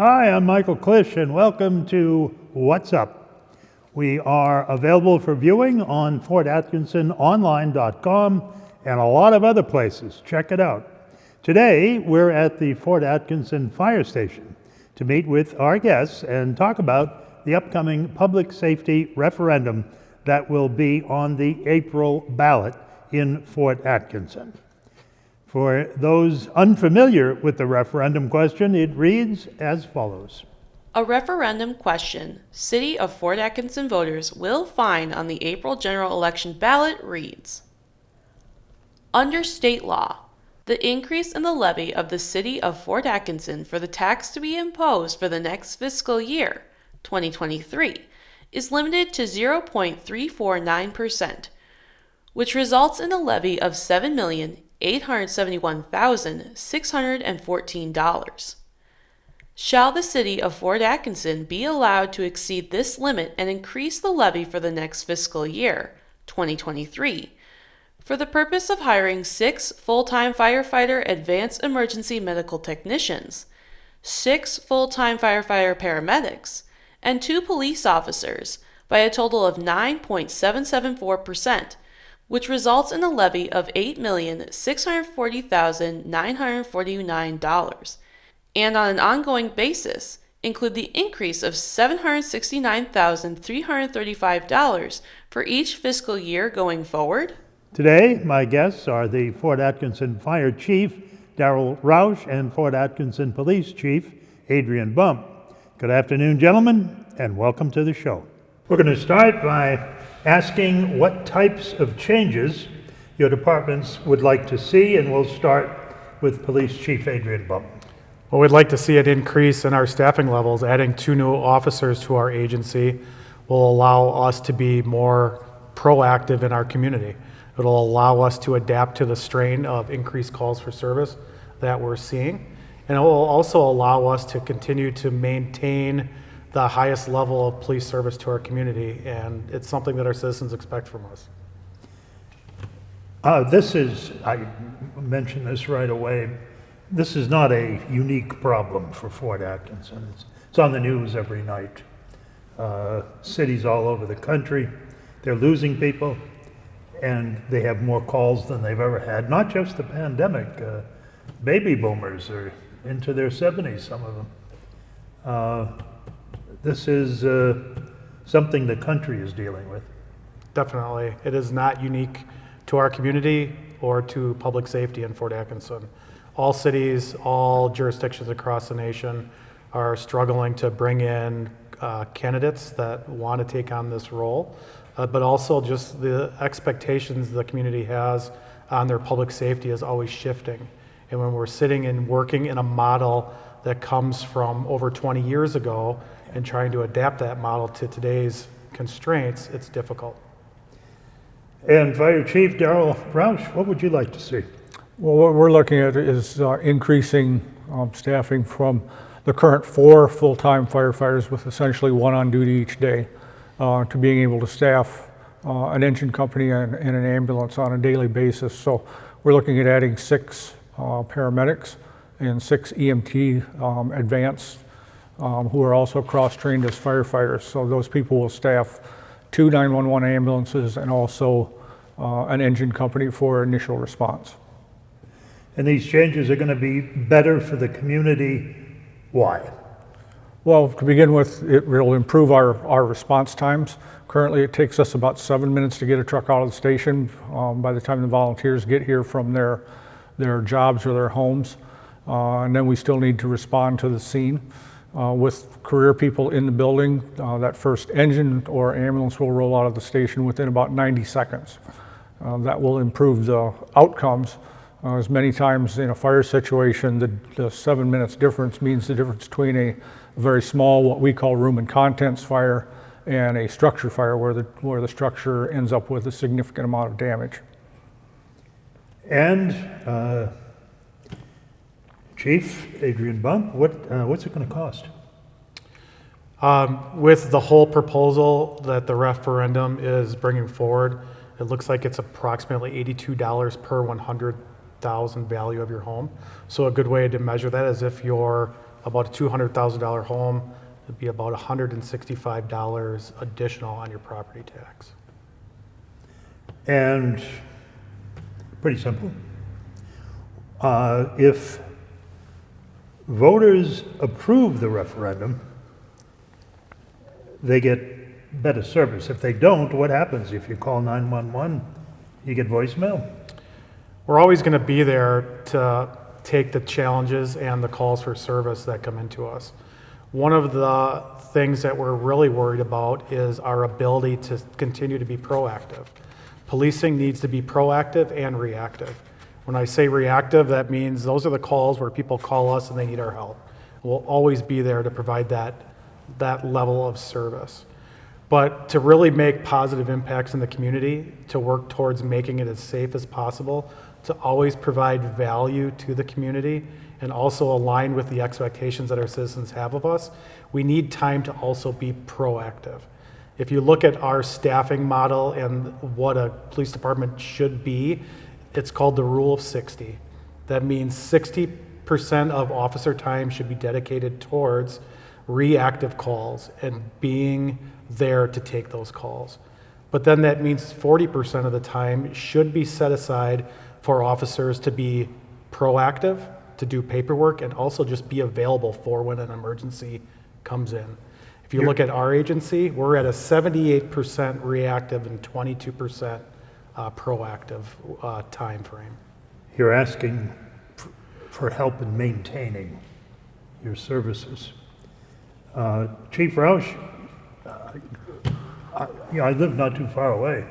Hi, I'm Michael Clish, and welcome to What's Up. We are available for viewing on fortatkinsononline.com and a lot of other places. Check it out. Today, we're at the Fort Atkinson Fire Station to meet with our guests and talk about the upcoming Public Safety Referendum that will be on the April ballot in Fort Atkinson. For those unfamiliar with the referendum question, it reads as follows. A referendum question City of Fort Atkinson voters will find on the April general election ballot reads: Under state law, the increase in the levy of the City of Fort Atkinson for the tax to be imposed for the next fiscal year, 2023, is limited to 0.349%, which results in a levy of $7,871,614. Shall the City of Fort Atkinson be allowed to exceed this limit and increase the levy for the next fiscal year, 2023, for the purpose of hiring 6 full-time firefighter advanced emergency medical technicians, 6 full-time firefighter paramedics, and 2 police officers by a total of 9.774%, which results in a levy of $8,640,949, and on an ongoing basis include the increase of $769,335 for each fiscal year going forward? Today, my guests are the Fort Atkinson Fire Chief, Daryl Rausch, and Fort Atkinson Police Chief, Adrian Bump. Good afternoon, gentlemen, and welcome to the show. We're going to start by asking what types of changes your departments would like to see, and we'll start with Police Chief Adrian Bump. Well, we'd like to see an increase in our staffing levels. Adding 2 new officers to our agency will allow us to be more proactive in our community. It'll allow us to adapt to the strain of increased calls for service that we're seeing. And it will also allow us to continue to maintain the highest level of police service to our community, and it's something that our citizens expect from us. I mentioned this right away, this is not a unique problem for Fort Atkinson. It's on the news every night. Cities all over the country, they're losing people, and they have more calls than they've ever had. Not just the pandemic, baby boomers are into their 70s, some of them. This is something the country is dealing with. Definitely. It is not unique to our community or to public safety in Fort Atkinson. All cities, all jurisdictions across the nation are struggling to bring in candidates that want to take on this role, but also just the expectations the community has on their public safety is always shifting. And when we're sitting and working in a model that comes from over 20 years ago and trying to adapt that model to today's constraints, it's difficult. And Fire Chief Daryl Rausch, what would you like to see? Well, what we're looking at is increasing staffing from the current 4 full-time firefighters with essentially 1 on duty each day to being able to staff an engine company and an ambulance on a daily basis. So we're looking at adding 6 paramedics and 6 EMT advanced who are also cross-trained as firefighters. So those people will staff 2 911 ambulances and also an engine company for initial response. And these changes are going to be better for the community. Why? Well, to begin with, it will improve our response times. Currently, it takes us about 7 minutes to get a truck out of the station by the time the volunteers get here from their jobs or their homes. And then we still need to respond to the scene. With career people in the building, that first engine or ambulance will roll out of the station within about 90 seconds. That will improve the outcomes. As many times in a fire situation, the 7 minutes difference means the difference between a very small, what we call room and contents fire, and a structure fire where the structure ends up with a significant amount of damage. And Chief Adrian Bump, what's it going to cost? With the whole proposal that the referendum is bringing forward, it looks like it's approximately $82 per 100,000 value of your home. So a good way to measure that is if your about a $200,000 home, it'd be about $165 additional on your property tax. And pretty simple. If voters approve the referendum, they get better service. If they don't, what happens? If you call 911, you get voicemail. We're always going to be there to take the challenges and the calls for service that come into us. One of the things that we're really worried about is our ability to continue to be proactive. Policing needs to be proactive and reactive. When I say reactive, that means those are the calls where people call us and they need our help. We'll always be there to provide that level of service. But to really make positive impacts in the community, to work towards making it as safe as possible, to always provide value to the community, and also align with the expectations that our citizens have of us, we need time to also be proactive. If you look at our staffing model and what a police department should be, it's called the Rule of 60. That means 60% of officer time should be dedicated towards reactive calls and being there to take those calls. But then that means 40% of the time should be set aside for officers to be proactive, to do paperwork, and also just be available for when an emergency comes in. If you look at our agency, we're at a 78% reactive and 22% proactive time frame. You're asking for help in maintaining your services. Chief Rausch, I live not too far away,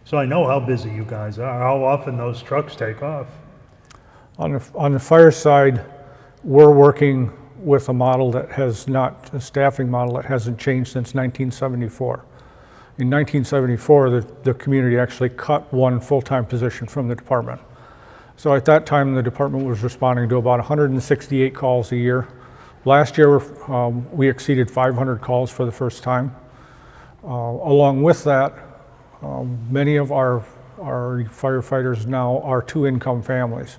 so I know how busy you guys are, how often those trucks take off. On the fire side, we're working with a model that has not, a staffing model that hasn't changed since 1974. In 1974, the community actually cut one full-time position from the department. So at that time, the department was responding to about 168 calls a year. Last year, we exceeded 500 calls for the first time. Along with that, many of our firefighters now are two-income families.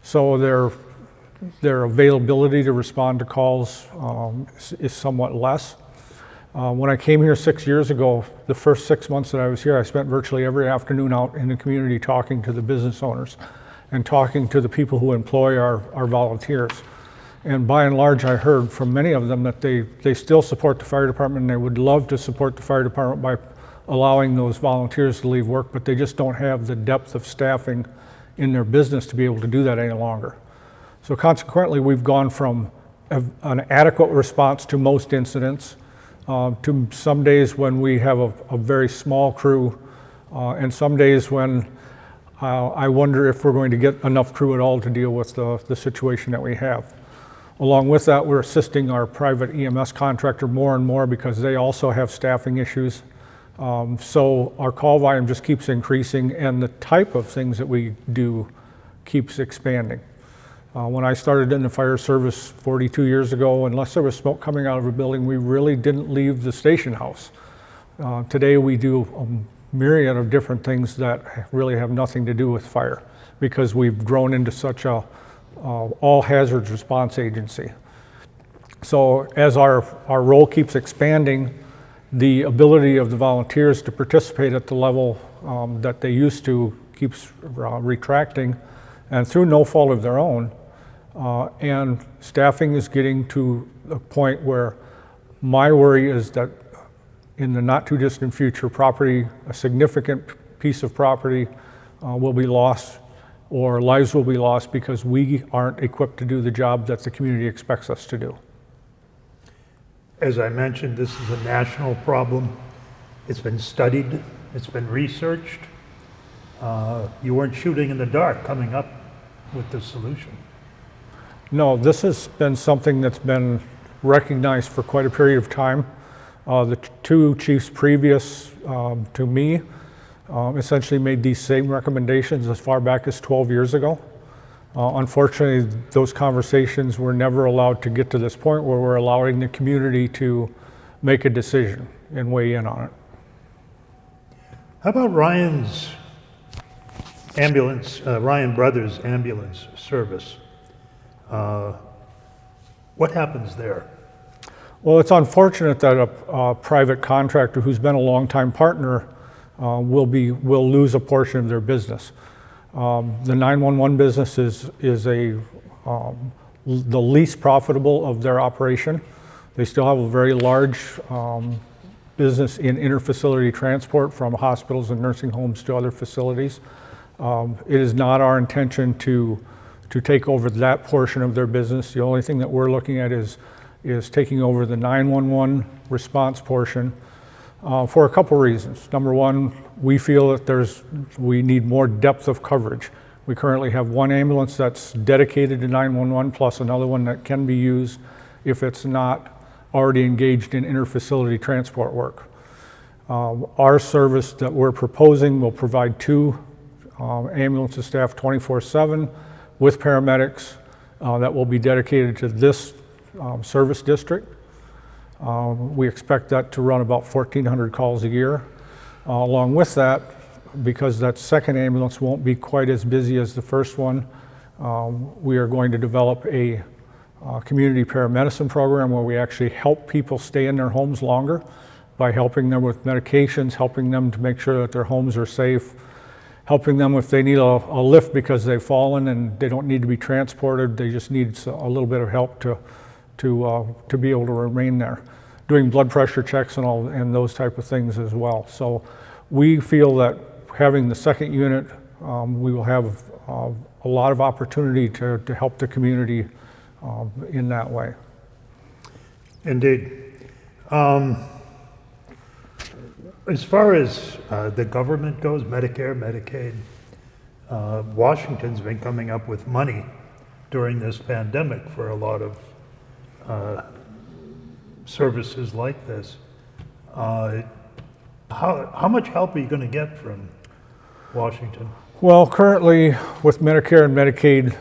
So their availability to respond to calls is somewhat less. When I came here 6 years ago, the first 6 months that I was here, I spent virtually every afternoon out in the community talking to the business owners and talking to the people who employ our volunteers. And by and large, I heard from many of them that they still support the fire department and they would love to support the fire department by allowing those volunteers to leave work, but they just don't have the depth of staffing in their business to be able to do that any longer. So consequently, we've gone from an adequate response to most incidents to some days when we have a very small crew and some days when I wonder if we're going to get enough crew at all to deal with the situation that we have. Along with that, we're assisting our private EMS contractor more and more because they also have staffing issues. So our call volume just keeps increasing and the type of things that we do keeps expanding. When I started in the fire service 42 years ago, unless there was smoke coming out of a building, we really didn't leave the station house. Today we do a myriad of different things that really have nothing to do with fire because we've grown into such a all hazards response agency. So as our role keeps expanding, the ability of the volunteers to participate at the level that they used to keeps retracting, and through no fault of their own. And staffing is getting to a point where my worry is that in the not too distant future, a significant piece of property will be lost or lives will be lost because we aren't equipped to do the job that the community expects us to do. As I mentioned, this is a national problem. It's been studied, it's been researched. You weren't shooting in the dark coming up with the solution. No, this has been something that's been recognized for quite a period of time. The two chiefs previous to me essentially made these same recommendations as far back as 12 years ago. Unfortunately, those conversations were never allowed to get to this point where we're allowing the community to make a decision and weigh in on it. How about Ryan's ambulance, Ryan Brothers Ambulance Service? What happens there? Well, it's unfortunate that a private contractor who's been a longtime partner will lose a portion of their business. The 911 business is the least profitable of their operation. They still have a very large business in interfacility transport from hospitals and nursing homes to other facilities. It is not our intention to take over that portion of their business. The only thing that we're looking at is taking over the 911 response portion for a couple reasons. Number one, we feel that we need more depth of coverage. We currently have one ambulance that's dedicated to 911 plus another one that can be used if it's not already engaged in interfacility transport work. Our service that we're proposing will provide 2 ambulances staffed 24/7 with paramedics that will be dedicated to this service district. We expect that to run about 1,400 calls a year. Along with that, because that second ambulance won't be quite as busy as the first one, we are going to develop a community paramedicine program where we actually help people stay in their homes longer by helping them with medications, helping them to make sure that their homes are safe, helping them if they need a lift because they've fallen and they don't need to be transported, they just need a little bit of help to be able to remain there. Doing blood pressure checks and those type of things as well. So we feel that having the second unit, we will have a lot of opportunity to help the community in that way. Indeed. As far as the government goes, Medicare, Medicaid, Washington's been coming up with money during this pandemic for a lot of services like this. How much help are you going to get from Washington? Well, currently with Medicare and Medicaid,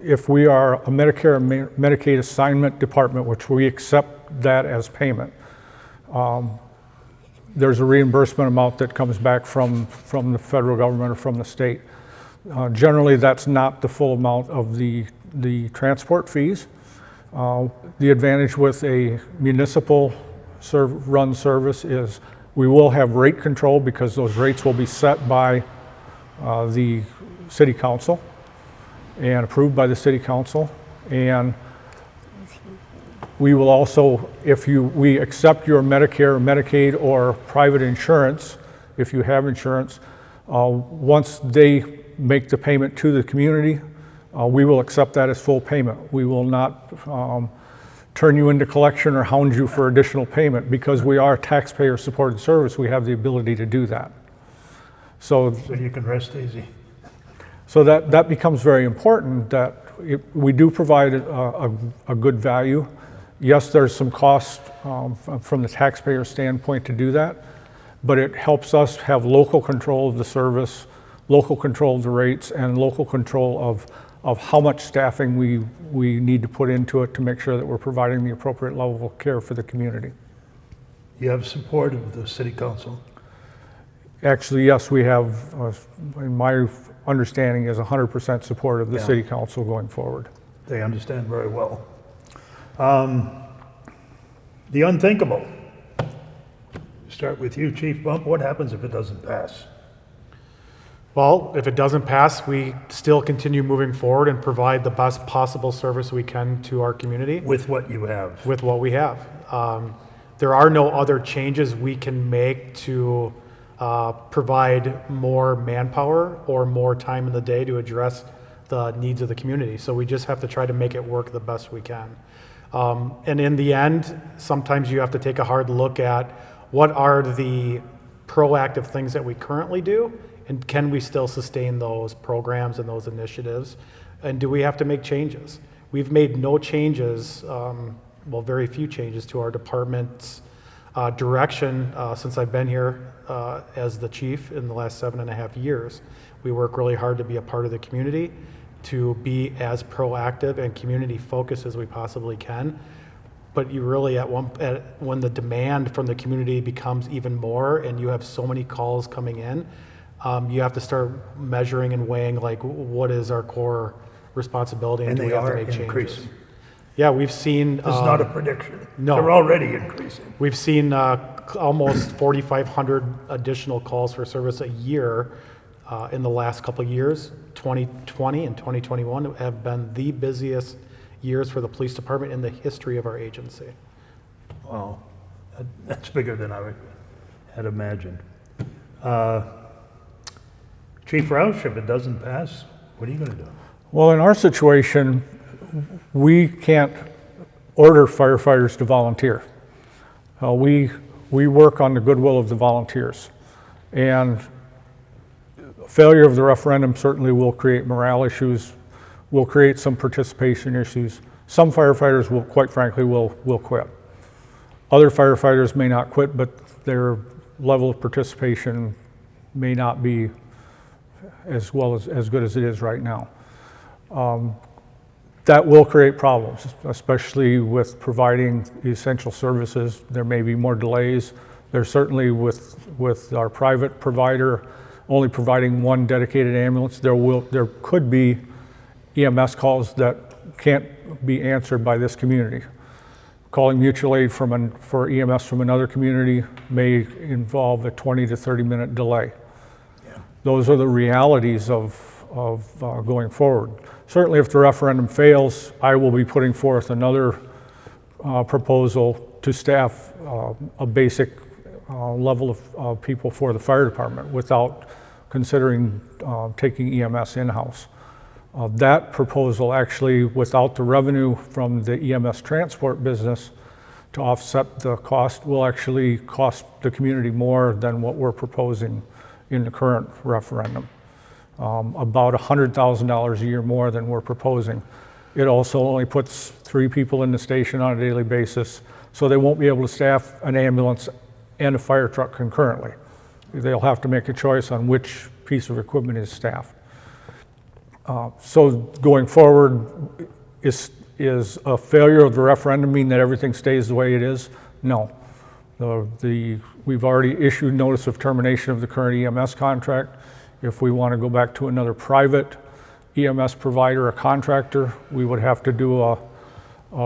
if we are a Medicare and Medicaid assignment department, which we accept that as payment, there's a reimbursement amount that comes back from the federal government or from the state. Generally, that's not the full amount of the transport fees. The advantage with a municipal run service is we will have rate control because those rates will be set by the city council and approved by the city council. And we will also, we accept your Medicare, Medicaid, or private insurance, if you have insurance, once they make the payment to the community, we will accept that as full payment. We will not turn you into collection or hound you for additional payment because we are a taxpayer-supported service. We have the ability to do that. So you can rest easy. So that becomes very important that we do provide a good value. Yes, there's some cost from the taxpayer standpoint to do that, but it helps us have local control of the service, local control of the rates, and local control of how much staffing we need to put into it to make sure that we're providing the appropriate level of care for the community. You have support of the city council? Actually, yes, we have, in my understanding, is 100% support of the city council going forward. They understand very well. The unthinkable. Start with you, Chief Bump. What happens if it doesn't pass? Well, if it doesn't pass, we still continue moving forward and provide the best possible service we can to our community. With what you have? With what we have. There are no other changes we can make to provide more manpower or more time in the day to address the needs of the community. So we just have to try to make it work the best we can. And in the end, sometimes you have to take a hard look at what are the proactive things that we currently do, and can we still sustain those programs and those initiatives? And do we have to make changes? We've made no changes, well, very few changes to our department's direction since I've been here as the chief in the last 7.5 years. We work really hard to be a part of the community, to be as proactive and community focused as we possibly can. But you really, when the demand from the community becomes even more and you have so many calls coming in, you have to start measuring and weighing like what is our core responsibility, and do we have to make changes? Yeah, we've seen. This is not a prediction. no. They're already increasing. We've seen almost 4,500 additional calls for service a year in the last couple of years. 2020 and 2021 have been the busiest years for the police department in the history of our agency. Wow, that's bigger than I had imagined. Chief Rausch, if it doesn't pass, what are you going to do? Well, in our situation, we can't order firefighters to volunteer. We work on the goodwill of the volunteers. And failure of the referendum certainly will create morale issues, will create some participation issues. Some firefighters will, quite frankly, will quit. Other firefighters may not quit, but their level of participation may not be as good as it is right now. That will create problems, especially with providing essential services. There may be more delays. There's certainly with our private provider only providing one dedicated ambulance, there could be EMS calls that can't be answered by this community. Calling mutual aid for EMS from another community may involve a 20 to 30 minute delay. Yeah. Those are the realities of going forward. Certainly if the referendum fails, I will be putting forth another proposal to staff a basic level of people for the fire department without considering taking EMS in-house. That proposal actually, without the revenue from the EMS transport business to offset the cost, will actually cost the community more than what we're proposing in the current referendum. About $100,000 a year more than we're proposing. It also only puts 3 people in the station on a daily basis, so they won't be able to staff an ambulance and a fire truck concurrently. They'll have to make a choice on which piece of equipment is staffed. So going forward, is a failure of the referendum mean that everything stays the way it is? No. We've already issued notice of termination of the current EMS contract. If we want to go back to another private EMS provider, a contractor, we would have to do a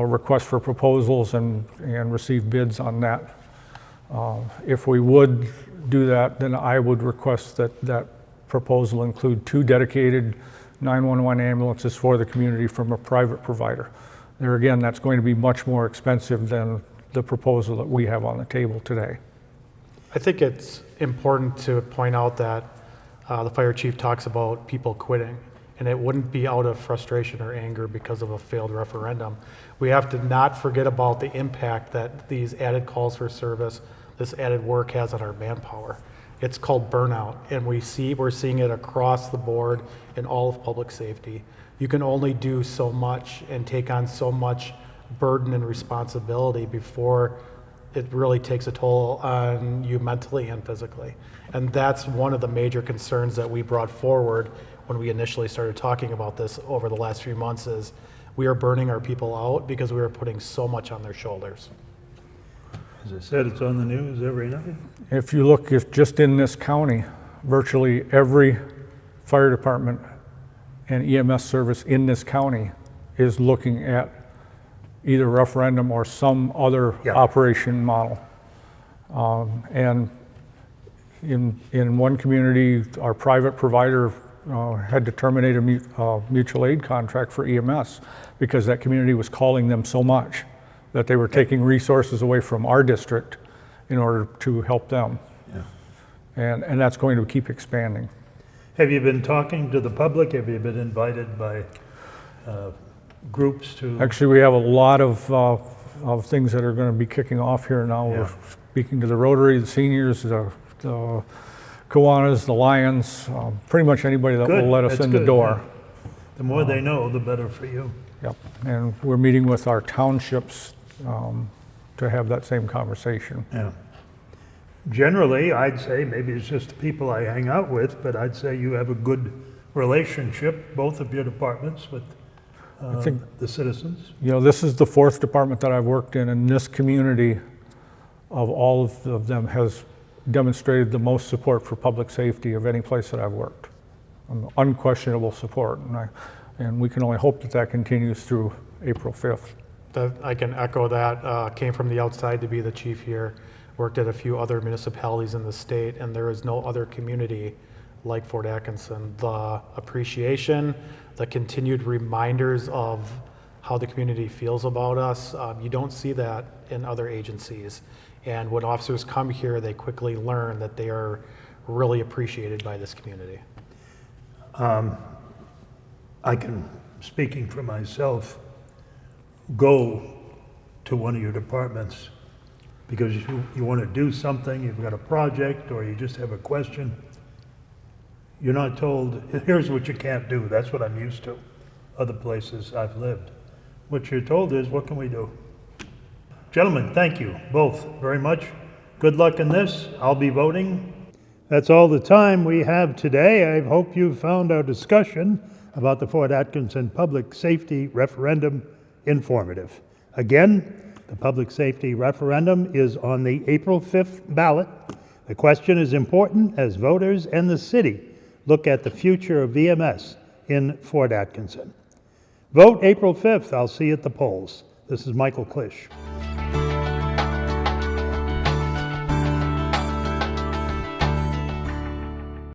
request for proposals and receive bids on that. If we would do that, then I would request that proposal include 2 dedicated 911 ambulances for the community from a private provider. There again, that's going to be much more expensive than the proposal that we have on the table today. I think it's important to point out that the fire chief talks about people quitting, and it wouldn't be out of frustration or anger because of a failed referendum. We have to not forget about the impact that these added calls for service, this added work has on our manpower. It's called burnout, and we're seeing it across the board in all of public safety. You can only do so much and take on so much burden and responsibility before it really takes a toll on you mentally and physically. And that's one of the major concerns that we brought forward when we initially started talking about this over the last few months is we are burning our people out because we are putting so much on their shoulders. As I said, it's on the news every night. If you look just in this county, virtually every fire department and EMS service in this county is looking at either referendum or some other operation model. And in one community, our private provider had to terminate a mutual aid contract for EMS because that community was calling them so much that they were taking resources away from our district in order to help them. Yeah. And that's going to keep expanding. Have you been talking to the public? Have you been invited by groups to? Actually, we have a lot of things that are going to be kicking off here now. Yeah. We're speaking to the Rotary, the seniors, the Kiwanis, the Lions, pretty much anybody that will let us in the door. Yeah. The more they know, the better for you. Yep, and we're meeting with our townships to have that same conversation. Yeah. Generally, I'd say, maybe it's just the people I hang out with, but I'd say you have a good relationship, both of your departments, with I think, the citizens. You know, this is the 4th department that I've worked in, and this community of all of them has demonstrated the most support for public safety of any place that I've worked. Unquestionable support, and we can only hope that that continues through April 5th. I can echo that. Came from the outside to be the chief here. Worked at a few other municipalities in the state, and there is no other community like Fort Atkinson. The appreciation, the continued reminders of how the community feels about us, you don't see that in other agencies. And when officers come here, they quickly learn that they are really appreciated by this community. I can, speaking for myself, go to one of your departments because you want to do something, you've got a project, or you just have a question. You're not told, here's what you can't do. That's what I'm used to, other places I've lived. What you're told is, what can we do? Gentlemen, thank you both very much. Good luck in this. I'll be voting. That's all the time we have today. I hope you found our discussion about the Fort Atkinson Public Safety Referendum informative. Again, the Public Safety Referendum is on the April 5th ballot. The question is important as voters and the city look at the future of VMS in Fort Atkinson. Vote April 5th. I'll see you at the polls. This is Michael Clish.